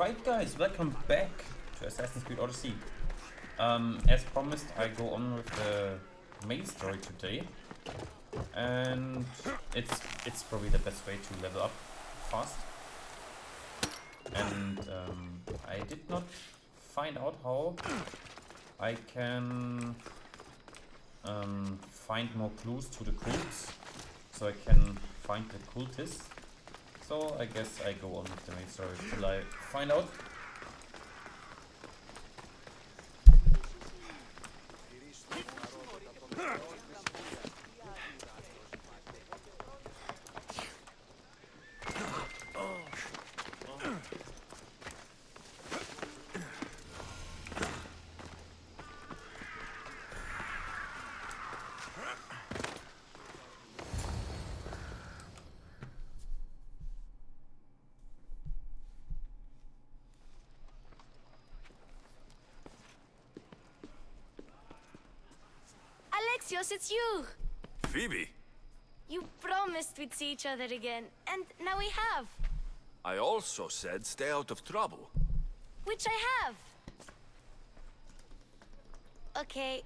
Alright guys, welcome back to Assassin's Creed Odyssey. As promised, I go on with the main story today. And it's probably the best way to level up fast. And I did not find out how I can find more clues to the cults, so I can find the cultists. So I guess I go on with the main story till I find out. Alexios, it's you! Phoebe? You promised we'd see each other again, and now we have. I also said stay out of trouble. Which I have. Okay,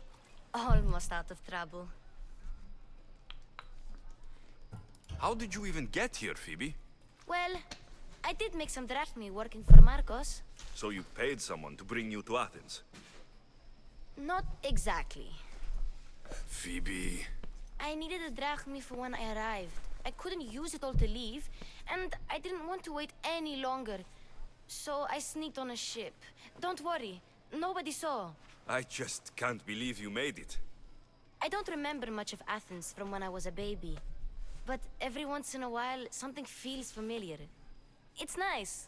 almost out of trouble. How did you even get here, Phoebe? Well, I did make some drachmi working for Marcos. So you paid someone to bring you to Athens? Not exactly. Phoebe... I needed a drachmi for when I arrived. I couldn't use it all to leave, and I didn't want to wait any longer. So I sneaked on a ship. Don't worry, nobody saw. I just can't believe you made it. I don't remember much of Athens from when I was a baby. But every once in a while, something feels familiar. It's nice.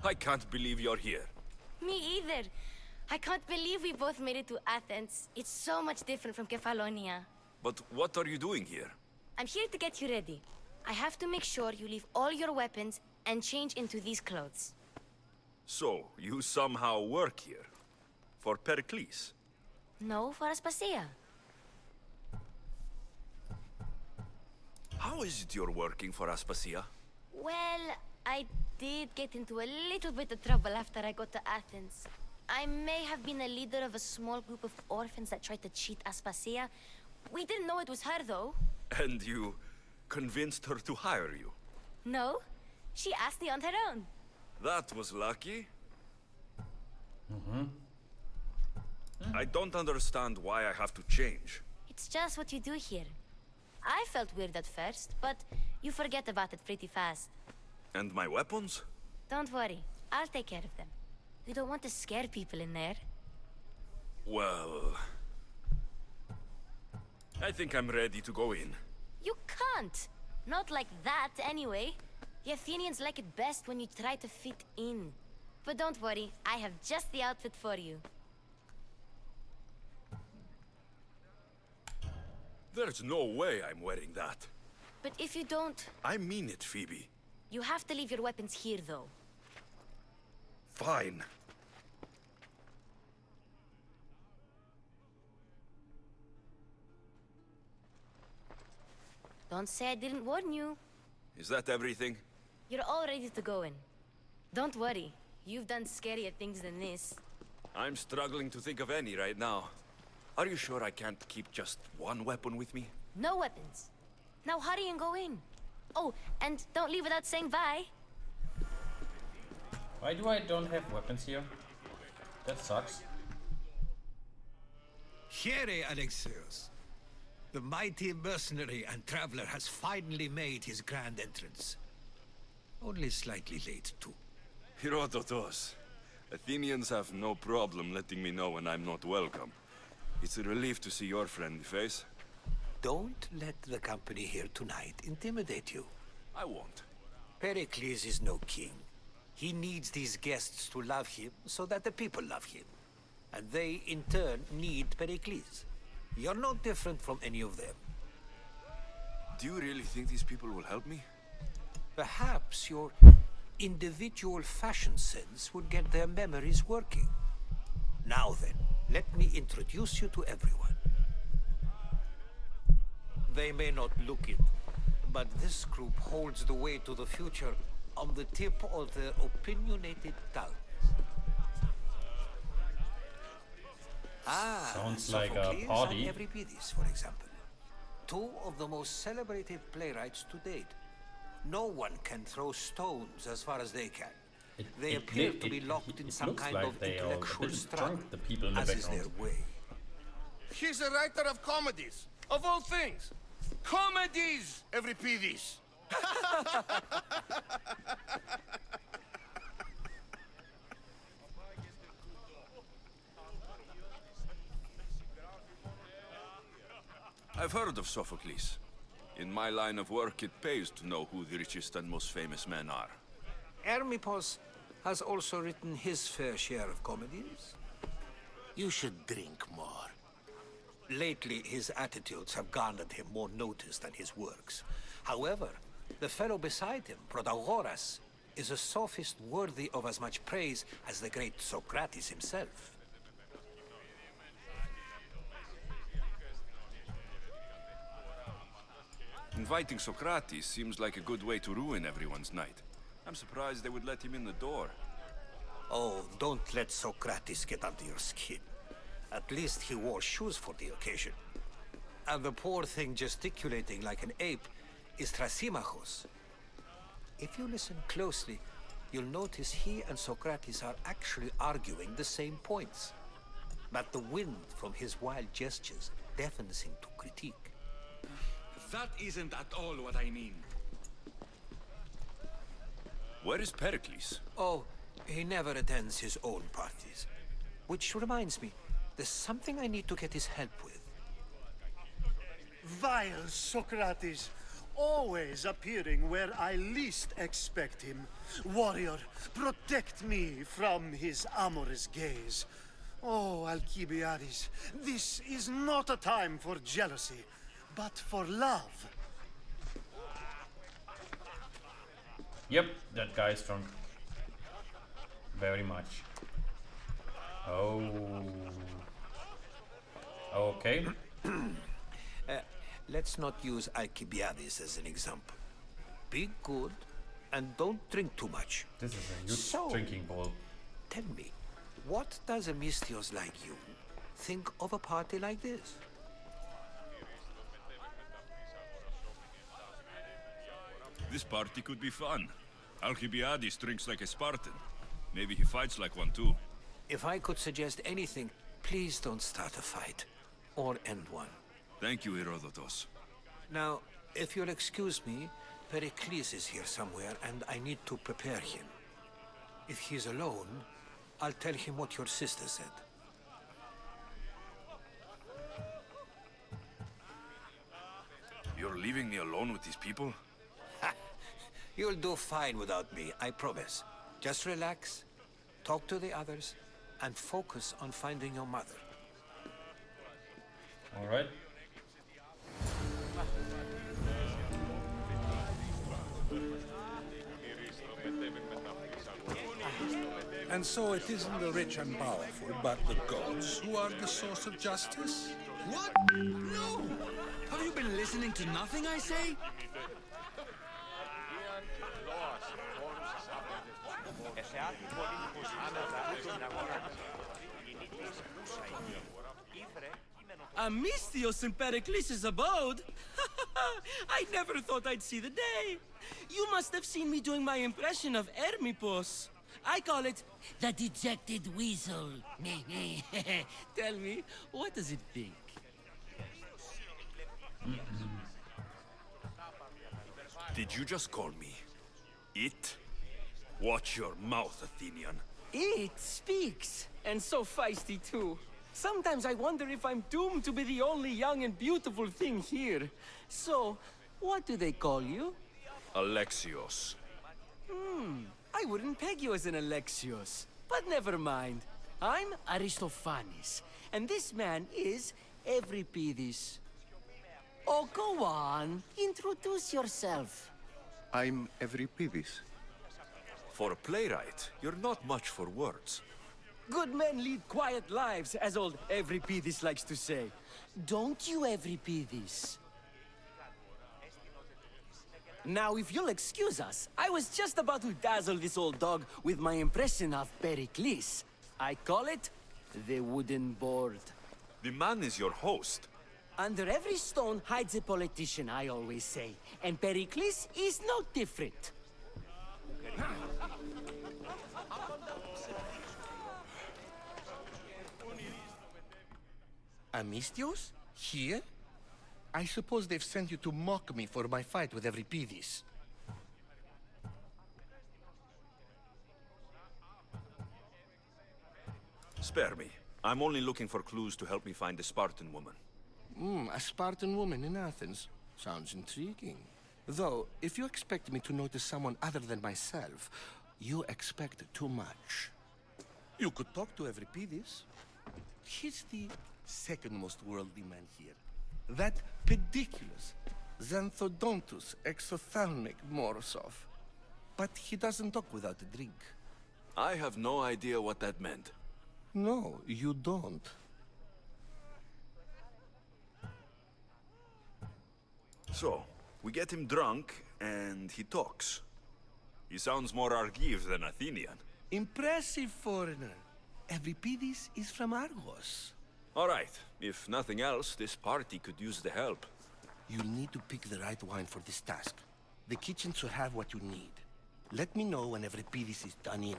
I can't believe you're here. Me either. I can't believe we both made it to Athens. It's so much different from Kefalonia. But what are you doing here? I'm here to get you ready. I have to make sure you leave all your weapons and change into these clothes. So, you somehow work here? For Pericles? No, for Aspasia. How is it you're working for Aspasia? Well, I did get into a little bit of trouble after I got to Athens. I may have been a leader of a small group of orphans that tried to cheat Aspasia. We didn't know it was her, though. And you convinced her to hire you? No, she asked me on her own. That was lucky. I don't understand why I have to change. It's just what you do here. I felt weird at first, but you forget about it pretty fast. And my weapons? Don't worry, I'll take care of them. You don't want to scare people in there. Well... I think I'm ready to go in. You can't! Not like that, anyway. The Athenians like it best when you try to fit in. But don't worry, I have just the outfit for you. There's no way I'm wearing that. But if you don't... I mean it, Phoebe. You have to leave your weapons here, though. Fine. Don't say I didn't warn you. Is that everything? You're all ready to go in. Don't worry, you've done scarier things than this. I'm struggling to think of any right now. Are you sure I can't keep just one weapon with me? No weapons. Now hurry and go in. Oh, and don't leave without saying bye. Why do I don't have weapons here? That sucks. Here, Alexios. The mighty mercenary and traveler has finally made his grand entrance. Only slightly late, too. Herodotos. Athenians have no problem letting me know when I'm not welcome. It's a relief to see your friendly face. Don't let the company here tonight intimidate you. I won't. Pericles is no king. He needs these guests to love him so that the people love him. And they, in turn, need Pericles. You're no different from any of them. Do you really think these people will help me? Perhaps your individual fashion sense would get their memories working. Now then, let me introduce you to everyone. They may not look it, but this group holds the way to the future on the tip of their opinionated tongues. Sounds like a Sophocles party. and Euripides, for example. Two of the most celebrated playwrights to date. No one can throw stones as far as they can. They appear to be locked in some looks kind like of they are a intellectual bit struggle, drunk, the people in the as is background. their way. He's a writer of comedies, of all things. Comedies, Euripides. I've heard of Sophocles. In my line of work, it pays to know who the richest and most famous men are. Hermippos has also written his fair share of comedies. You should drink more. Lately, his attitudes have garnered him more notice than his works. However, the fellow beside him, Protagoras, is a sophist worthy of as much praise as the great Socrates himself. Inviting Socrates seems like a good way to ruin everyone's night. I'm surprised they would let him in the door. Oh, don't let Socrates get under your skin. At least he wore shoes for the occasion. And the poor thing gesticulating like an ape is Thrasymachos. If you listen closely, you'll notice he and Socrates are actually arguing the same points. But the wind from his wild gestures deafens him to critique. That isn't at all what I mean. Where is Pericles? Oh, he never attends his own parties. Which reminds me, there's something I need to get his help with. Vile Socrates, always appearing where I least expect him. Warrior, protect me from his amorous gaze. Oh, Alcibiades, this is not a time for jealousy, but for love. Yep, that guy is drunk. Very much. Oh. Okay. Let's not use Alcibiades as an example. Be good, and don't drink too much. This is a huge So- drinking bowl. Tell me, what does a Mystios like you think of a party like this? This party could be fun. Alcibiades drinks like a Spartan. Maybe he fights like one too. If I could suggest anything, please don't start a fight. Or end one. Thank you, Herodotus. Now, if you'll excuse me, Pericles is here somewhere, and I need to prepare him. If he's alone, I'll tell him what your sister said. You're leaving me alone with these people? You'll do fine without me, I promise. Just relax, talk to the others, and focus on finding your mother. Alright. And so it isn't the rich and powerful, but the gods who are the source of justice? What? No! Have you been listening to nothing I say? A Mystios in Pericles' abode? I never thought I'd see the day. You must have seen me doing my impression of Hermippos. I call it the dejected weasel. Tell me, what does it think? Did you just call me it? Watch your mouth, Athenian. It speaks, and so feisty too. Sometimes I wonder if I'm doomed to be the only young and beautiful thing here. So, what do they call you? Alexios. I wouldn't peg you as an Alexios. But never mind. I'm Aristophanes, and this man is Euripides. Oh, go on. Introduce yourself. I'm Euripides. For a playwright, you're not much for words. Good men lead quiet lives, as old Euripides likes to say. Don't you, Euripides? Now, if you'll excuse us, I was just about to dazzle this old dog with my impression of Pericles. I call it the wooden board. The man is your host. Under every stone hides a politician, I always say. And Pericles is no different. Amistios? Here? I suppose they've sent you to mock me for my fight with Euripides. Spare me. I'm only looking for clues to help me find a Spartan woman. A Spartan woman in Athens. Sounds intriguing. Though, if you expect me to notice someone other than myself, you expect too much. You could talk to Euripides. He's the second most worldly man here. That pediculous, xanthodontus exophthalmic Morosov. But he doesn't talk without a drink. I have no idea what that meant. No, you don't. So, we get him drunk, and he talks. He sounds more Argive than Athenian. Impressive foreigner. Euripides is from Argos. All right. If nothing else, this party could use the help. You'll need to pick the right wine for this task. The kitchen should have what you need. Let me know when Euripides is done in,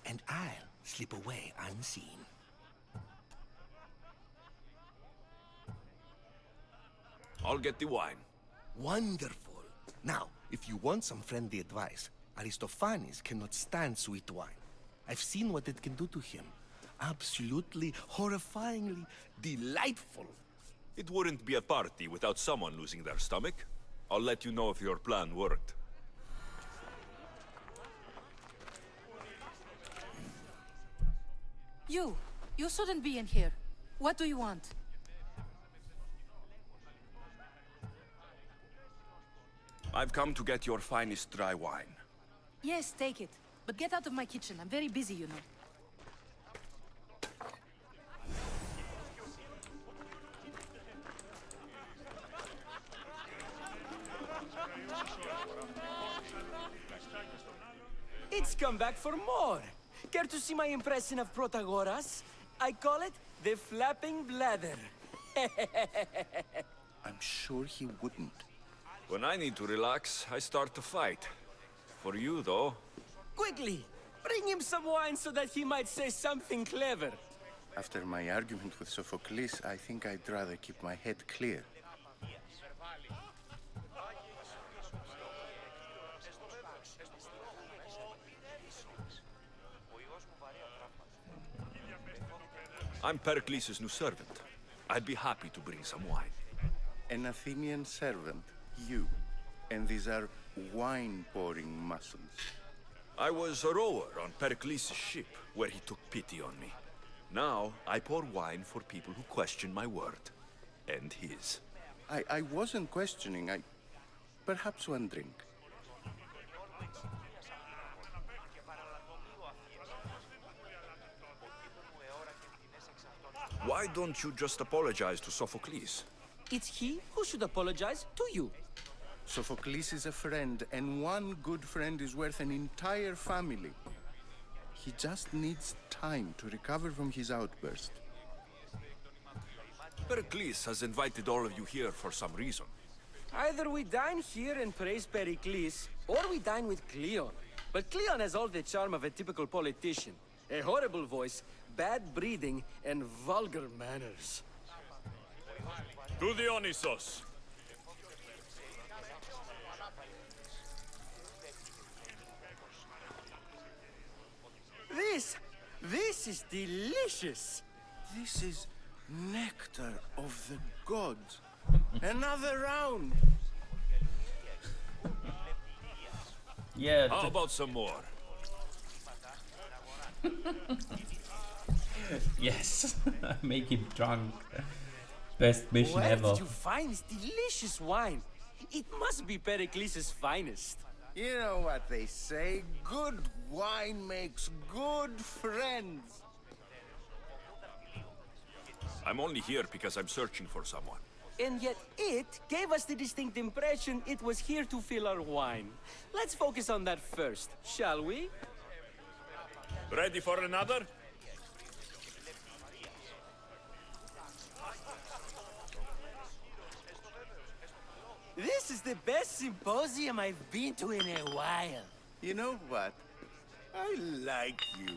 and I'll slip away unseen. I'll get the wine. Wonderful. Now, if you want some friendly advice, Aristophanes cannot stand sweet wine. I've seen what it can do to him. Absolutely, horrifyingly delightful. It wouldn't be a party without someone losing their stomach. I'll let you know if your plan worked. You shouldn't be in here. What do you want? I've come to get your finest dry wine. Yes, take it. But get out of my kitchen. I'm very busy, you know. It's come back for more. Care to see my impression of Protagoras? I call it the flapping bladder. I'm sure he wouldn't. When I need to relax, I start to fight. For you, though. Quickly, bring him some wine so that he might say something clever. After my argument with Sophocles, I think I'd rather keep my head clear. I'm Pericles' new servant. I'd be happy to bring some wine. An Athenian servant, you. And these are wine-pouring muscles. I was a rower on Pericles' ship, where he took pity on me. Now, I pour wine for people who question my word. And his. I wasn't questioning, Perhaps one drink. Why don't you just apologize to Sophocles? It's he who should apologize to you. Sophocles is a friend, and one good friend is worth an entire family. He just needs time to recover from his outburst. Pericles has invited all of you here for some reason. Either we dine here and praise Pericles, or we dine with Cleon. But Cleon has all the charm of a typical politician. A horrible voice, bad breeding, and vulgar manners. To Dionysos! This is delicious! This is nectar of the gods. Another round! Yeah. How about some more? Yes. Make him drunk. Best mission Where ever. did you find this delicious wine? It must be Pericles' finest. You know what they say, good wine makes good friends. I'm only here because I'm searching for someone. And yet it gave us the distinct impression it was here to fill our wine. Let's focus on that first, shall we? Ready for another? This is the best symposium I've been to in a while. You know what? I like you.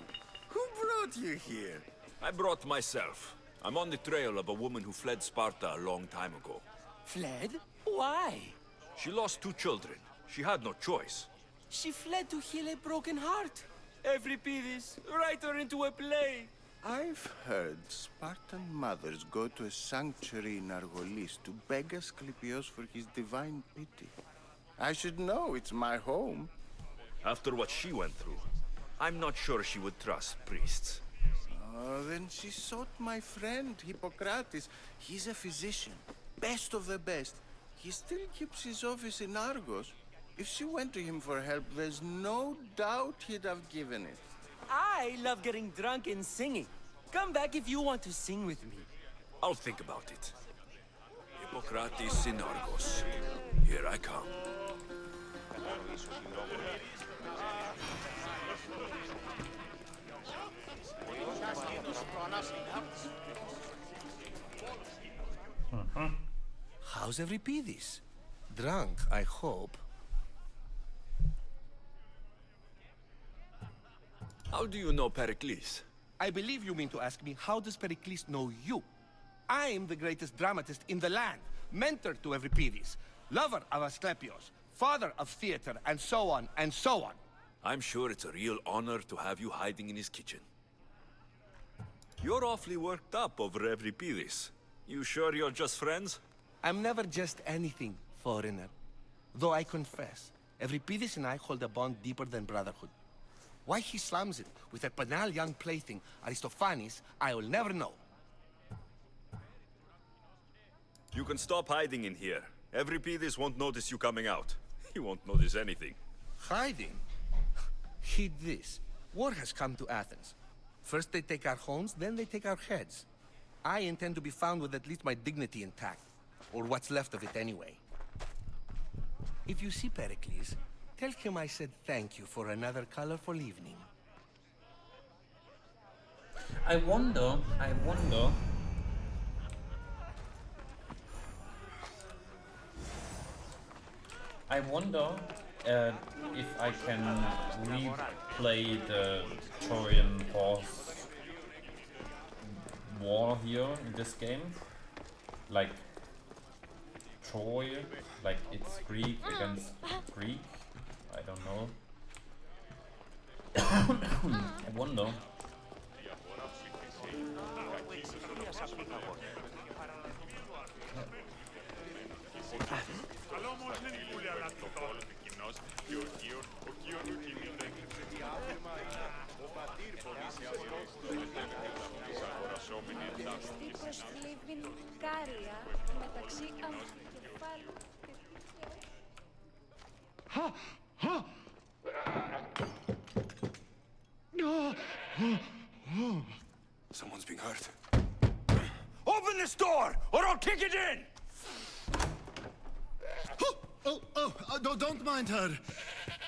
Who brought you here? I brought myself. I'm on the trail of a woman who fled Sparta a long time ago. Fled? Why? She lost 2 children. She had no choice. She fled to heal a broken heart. Euripides, write her into a play. I've heard Spartan mothers go to a sanctuary in Argolis to beg Asclepios for his divine pity. I should know, it's my home. After what she went through, I'm not sure she would trust priests. Oh, then she sought my friend, Hippocrates. He's a physician, best of the best. He still keeps his office in Argos. If she went to him for help, there's no doubt he'd have given it. I love getting drunk and singing. Come back if you want to sing with me. I'll think about it. Hippocrates in Argos. Here I come. How's Euripides? Drunk, I hope. How do you know Pericles? I believe you mean to ask me, how does Pericles know you? I am the greatest dramatist in the land, mentor to Euripides, lover of Asclepios, father of theater, and so on, and so on. I'm sure it's a real honor to have you hiding in his kitchen. You're awfully worked up over Euripides. You sure you're just friends? I'm never just anything, foreigner. Though I confess, Euripides and I hold a bond deeper than brotherhood. Why he slams it with a banal young plaything, Aristophanes, I will never know. You can stop hiding in here. Euripides won't notice you coming out. He won't notice anything. Hiding? Heed this. War has come to Athens. First they take our homes, then they take our heads. I intend to be found with at least my dignity intact. Or what's left of it anyway. If you see Pericles, tell him I said thank you for another colorful evening. I wonder... if I can replay the Trojan horse war here in this game. Like Troy, like it's Greek against Greek. I don't know. I wonder. Someone's being hurt. Open this door, or I'll kick it in! Don't mind her.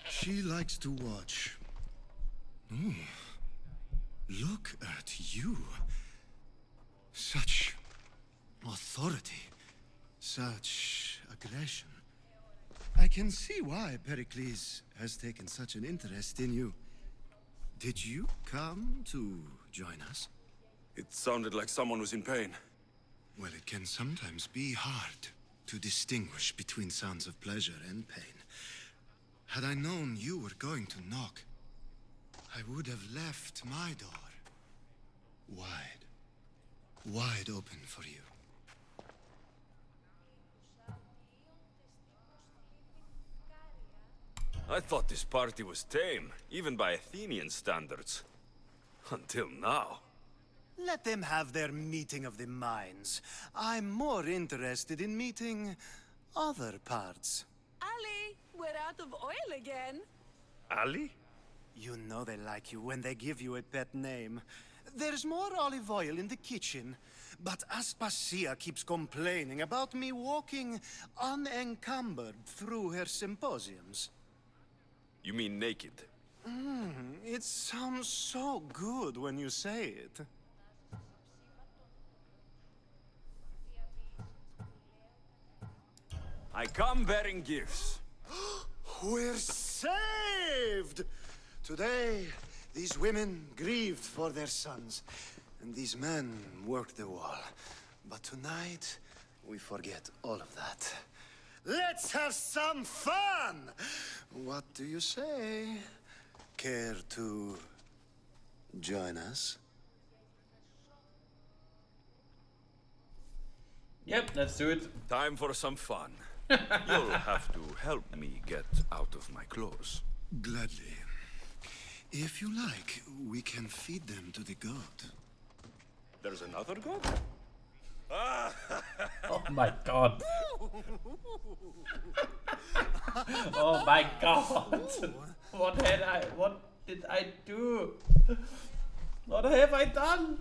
She likes to watch. Oh, look at you. Such authority. Such aggression. I can see why Pericles has taken such an interest in you. Did you come to join us? It sounded like someone was in pain. Well, it can sometimes be hard to distinguish between sounds of pleasure and pain. Had I known you were going to knock, I would have left my door wide open for you. I thought this party was tame, even by Athenian standards. Until now. Let them have their meeting of the minds. I'm more interested in meeting other parts. Ali, we're out of oil again. Ali? You know they like you when they give you a pet name. There's more olive oil in the kitchen. But Aspasia keeps complaining about me walking unencumbered through her symposiums. You mean naked? It sounds so good when you say it. I come bearing gifts. We're saved! Today, these women grieved for their sons, and these men worked the wall. But tonight, we forget all of that. Let's have some fun! What do you say? Care to join us? Yep, let's do it. Time for some fun. You'll have to help me get out of my clothes. Gladly. If you like, we can feed them to the god. There's another god? Oh my god. Oh my god. What did I do? What have I done?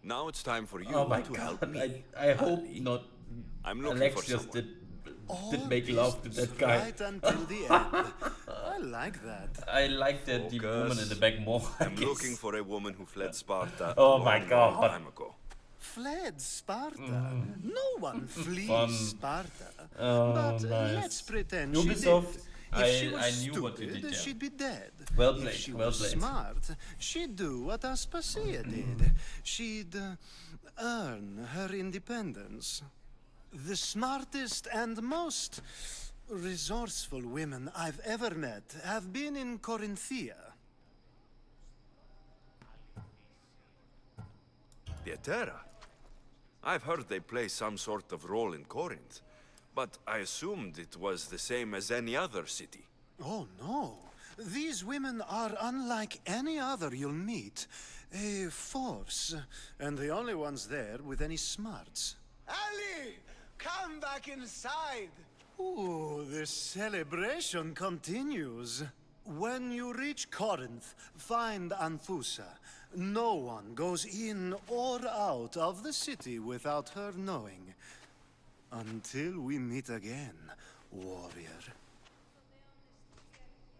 Now it's time for you Oh my to god. help me. I hope not. I'm looking Alex for just someone. did make love to that guy. Right until the end. I like that. I like the woman in the back more. I I'm guess. looking for a woman who fled Sparta Oh a my long, god. long time ago. Fled Sparta. No one flees Fun. Sparta. Oh, but nice. let's pretend Ubisoft, she did. If she was I knew what you stupid, did there. she'd be dead. Well If played, she well was played. smart, she'd do what Aspasia did. She'd earn her independence. The smartest and most resourceful women I've ever met have been in Corinthia. The Etera? I've heard they play some sort of role in Corinth, but I assumed it was the same as any other city. Oh, no. These women are unlike any other you'll meet. A force, and the only ones there with any smarts. Ali! Come back inside! Ooh, the celebration continues. When you reach Corinth, find Anthusa. No one goes in or out of the city without her knowing. Until we meet again, warrior.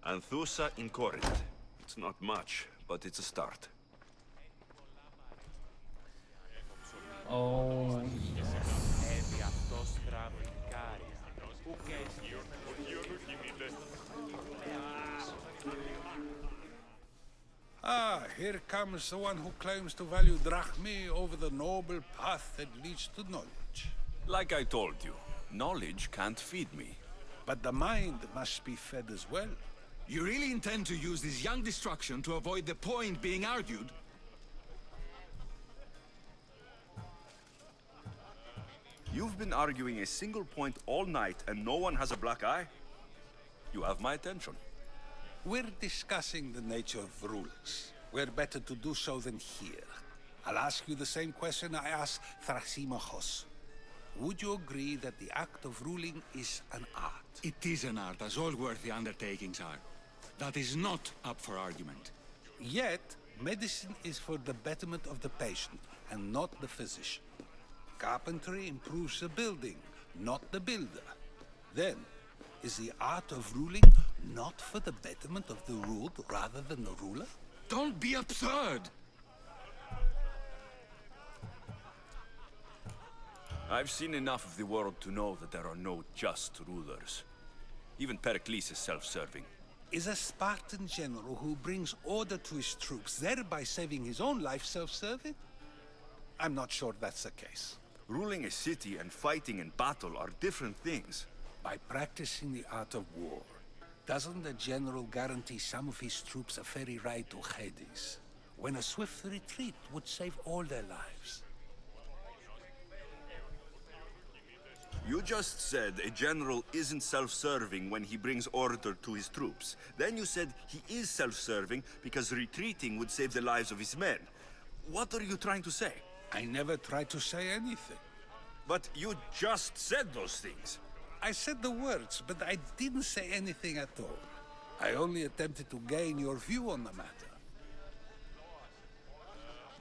Anthusa in Corinth. It's not much, but it's a start. Oh. Ah, here comes the one who claims to value drachmae over the noble path that leads to knowledge. Like I told you, knowledge can't feed me. But the mind must be fed as well. You really intend to use this young destruction to avoid the point being argued? You've been arguing a single point all night and no one has a black eye? You have my attention. We're discussing the nature of rulers. Where better to do so than here? I'll ask you the same question I asked Thrasymachos. Would you agree that the act of ruling is an art? It is an art, as all worthy undertakings are. That is not up for argument. Yet, medicine is for the betterment of the patient, and not the physician. Carpentry improves the building, not the builder. Then, is the art of ruling not for the betterment of the ruled rather than the ruler? Don't be absurd! I've seen enough of the world to know that there are no just rulers. Even Pericles is self-serving. Is a Spartan general who brings order to his troops, thereby saving his own life, self-serving? I'm not sure that's the case. Ruling a city and fighting in battle are different things. By practicing the art of war, doesn't the general guarantee some of his troops a ferry ride to Hades, when a swift retreat would save all their lives? You just said a general isn't self-serving when he brings order to his troops. Then you said he is self-serving because retreating would save the lives of his men. What are you trying to say? I never tried to say anything. But you just said those things. I said the words, but I didn't say anything at all. I only attempted to gain your view on the matter.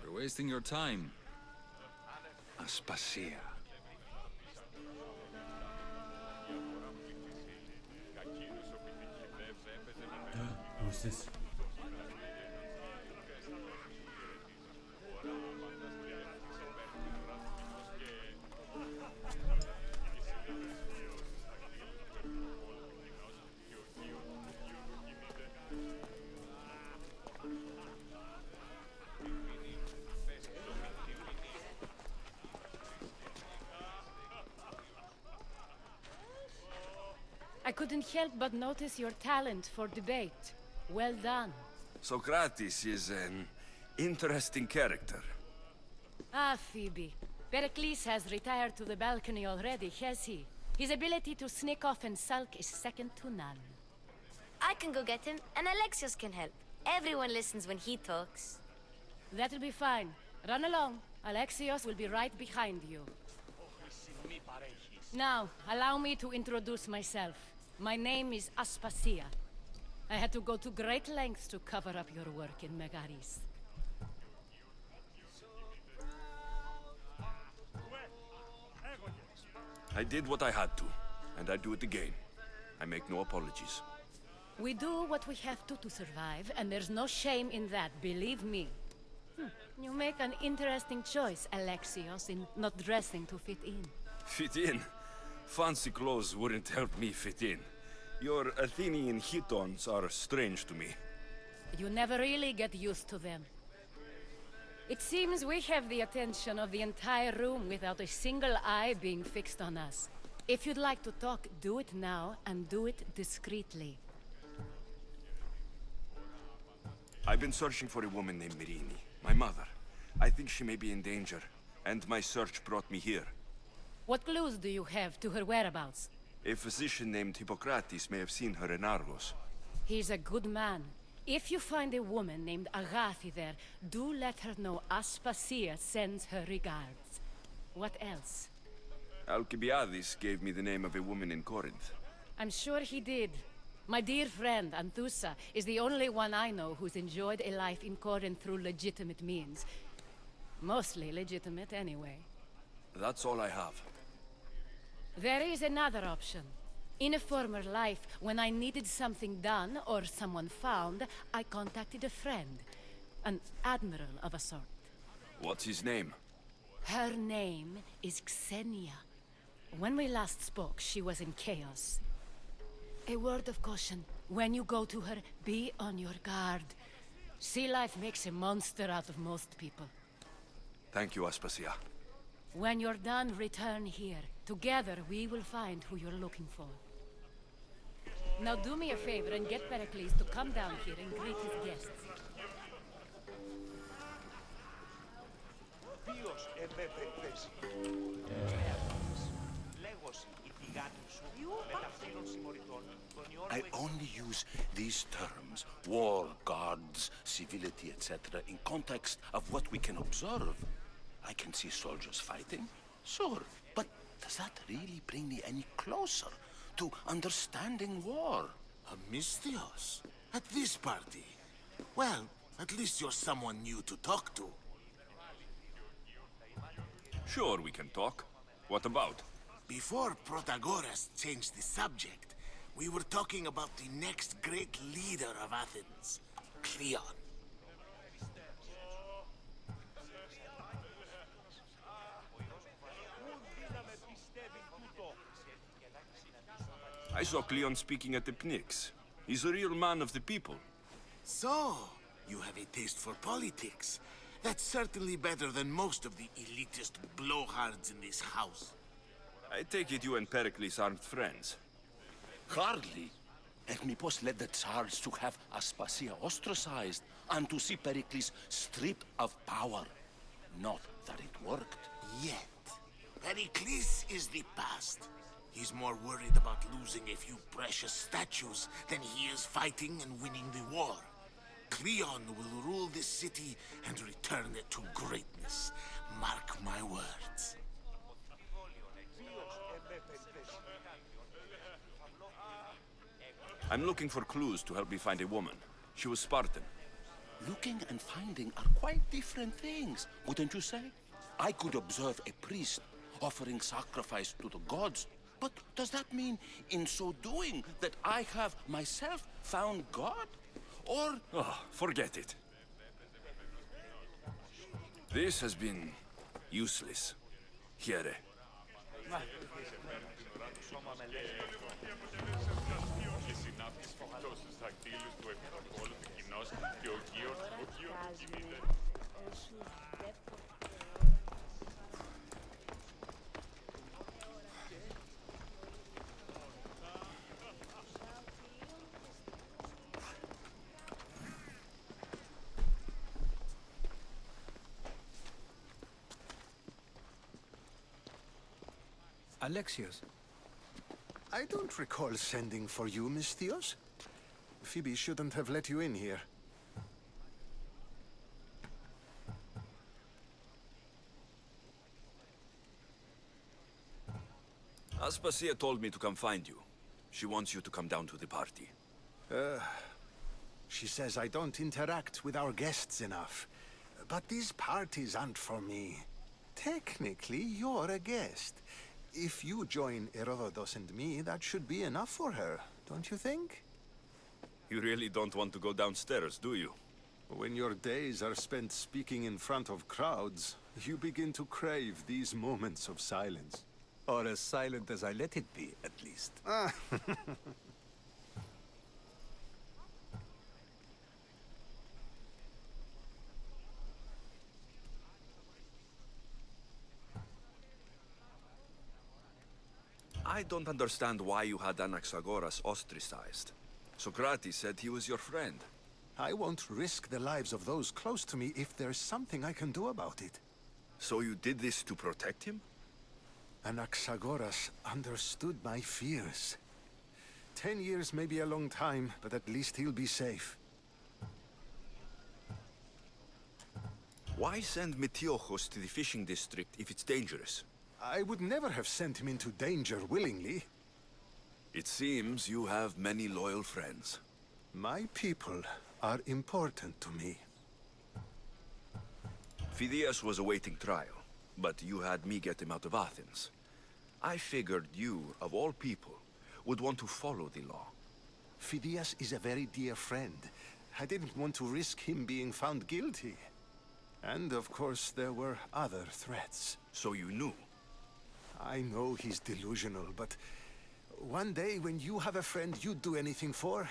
You're wasting your time. Aspasia. Who's this? I couldn't help but notice your talent for debate. Well done. Socrates is an interesting character. Ah, Phoebe. Pericles has retired to the balcony already, has he? His ability to sneak off and sulk is second to none. I can go get him, and Alexios can help. Everyone listens when he talks. That'll be fine. Run along. Alexios will be right behind you. Now, allow me to introduce myself. My name is Aspasia. I had to go to great lengths to cover up your work in Megaris. I did what I had to, and I do it again. I make no apologies. We do what we have to survive, and there's no shame in that, believe me. You make an interesting choice, Alexios, in not dressing to fit in. Fit in? Fancy clothes wouldn't help me fit in. Your Athenian chitons are strange to me. You never really get used to them. It seems we have the attention of the entire room without a single eye being fixed on us. If you'd like to talk, do it now, and do it discreetly. I've been searching for a woman named Myrine, my mother. I think she may be in danger, and my search brought me here. What clues do you have to her whereabouts? A physician named Hippocrates may have seen her in Argos. He's a good man. If you find a woman named Agathi there, do let her know Aspasia sends her regards. What else? Alcibiades gave me the name of a woman in Corinth. I'm sure he did. My dear friend, Anthusa, is the only one I know who's enjoyed a life in Corinth through legitimate means. Mostly legitimate, anyway. That's all I have. There is another option. In a former life, when I needed something done or someone found, I contacted a friend. An admiral of a sort. What's his name? Her name is Xenia. When we last spoke, she was in chaos. A word of caution. When you go to her, be on your guard. Sea life makes a monster out of most people. Thank you, Aspasia. When you're done, return here. Together, we will find who you're looking for. Now do me a favor and get Pericles to come down here and greet his guests. I only use these terms, war, guards, civility, etc., in context of what we can observe. I can see soldiers fighting, sure, but does that really bring me any closer to understanding war? Amistios? At this party? Well, at least you're someone new to talk to. Sure, we can talk. What about? Before Protagoras changed the subject, we were talking about the next great leader of Athens, Cleon. I saw Cleon speaking at the Pnyx. He's a real man of the people. So, you have a taste for politics. That's certainly better than most of the elitist blowhards in this house. I take it you and Pericles aren't friends. Hardly. Hermippos led the Tsars to have Aspasia ostracized and to see Pericles stripped of power. Not that it worked. Yet. Pericles is the past. He's more worried about losing a few precious statues than he is fighting and winning the war. Cleon will rule this city and return it to greatness. Mark my words. I'm looking for clues to help me find a woman. She was Spartan. Looking and finding are quite different things, wouldn't you say? I could observe a priest offering sacrifice to the gods, but does that mean, in so doing, that I have myself found God? Or... Oh, forget it. This has been useless. Here. Alexios. I don't recall sending for you, Misthios. Phoebe shouldn't have let you in here. Aspasia told me to come find you. She wants you to come down to the party. She says I don't interact with our guests enough. But these parties aren't for me. Technically, you're a guest. If you join Herodotus and me, that should be enough for her, don't you think? You really don't want to go downstairs, do you? When your days are spent speaking in front of crowds, you begin to crave these moments of silence. Or as silent as I let it be, at least. I don't understand why you had Anaxagoras ostracized. Socrates said he was your friend. I won't risk the lives of those close to me if there's something I can do about it. So you did this to protect him? Anaxagoras understood my fears. 10 years may be a long time, but at least he'll be safe. Why send Metiochos to the fishing district if it's dangerous? I would never have sent him into danger willingly. It seems you have many loyal friends. My people are important to me. Phidias was awaiting trial, but you had me get him out of Athens. I figured you, of all people, would want to follow the law. Phidias is a very dear friend. I didn't want to risk him being found guilty. And of course, there were other threats. So you knew? I know he's delusional, but one day when you have a friend you'd do anything for,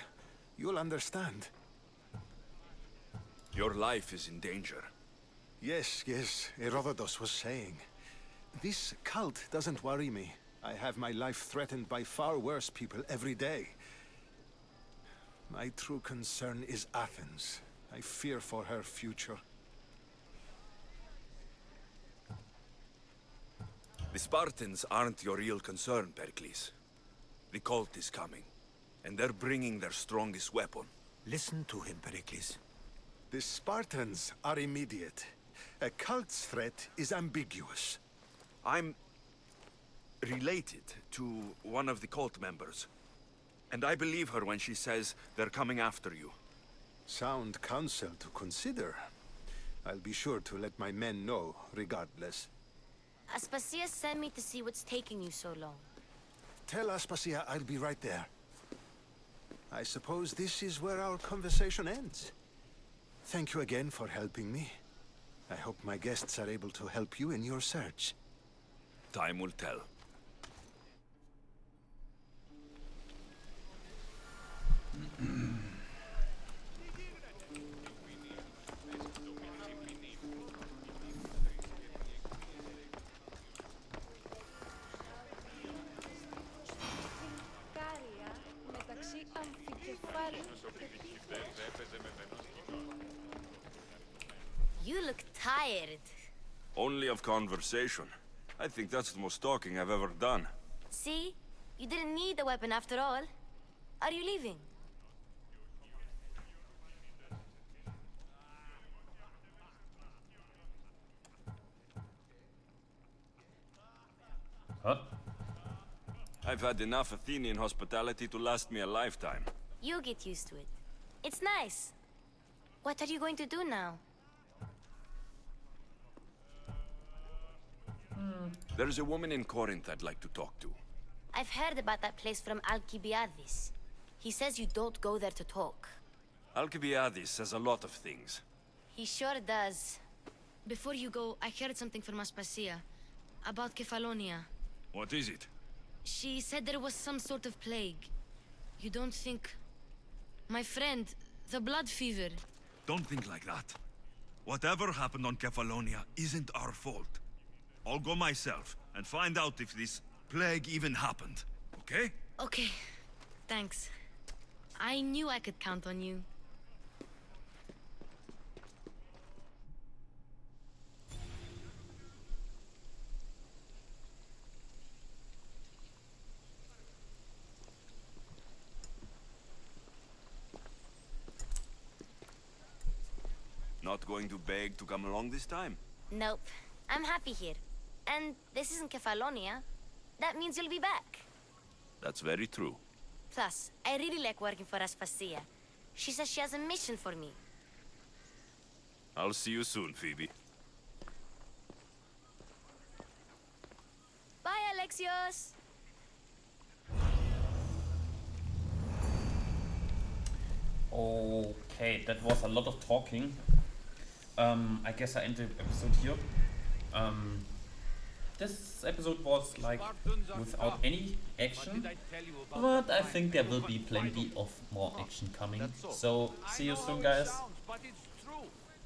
you'll understand. Your life is in danger. Yes, Herodotus was saying. This cult doesn't worry me. I have my life threatened by far worse people every day. My true concern is Athens. I fear for her future. The Spartans aren't your real concern, Pericles. The cult is coming, and they're bringing their strongest weapon. Listen to him, Pericles. The Spartans are immediate. A cult's threat is ambiguous. I'm related to one of the cult members, and I believe her when she says they're coming after you. Sound counsel to consider. I'll be sure to let my men know, regardless. Aspasia sent me to see what's taking you so long. Tell Aspasia I'll be right there. I suppose this is where our conversation ends. Thank you again for helping me. I hope my guests are able to help you in your search. Time will tell. You look tired. Only of conversation. I think that's the most talking I've ever done. See? You didn't need the weapon after all. Are you leaving? Huh? I've had enough Athenian hospitality to last me a lifetime. You get used to it. It's nice. What are you going to do now? There's a woman in Corinth I'd like to talk to. I've heard about that place from Alcibiades. He says you don't go there to talk. Alcibiades says a lot of things. He sure does. Before you go, I heard something from Aspasia about Kefalonia. What is it? She said there was some sort of plague. You don't think... My friend, the blood fever. Don't think like that. Whatever happened on Kefalonia isn't our fault. I'll go myself and find out if this plague even happened, okay? Okay, thanks. I knew I could count on you. Not going to beg to come along this time? Nope. I'm happy here. And this isn't Kefalonia. That means you'll be back. That's very true. Plus, I really like working for Aspasia. She says she has a mission for me. I'll see you soon, Phoebe. Bye, Alexios! Okay, that was a lot of talking. I guess I end the episode here. This episode was like without any action, but I think there will be plenty of more action coming. So see you soon, guys.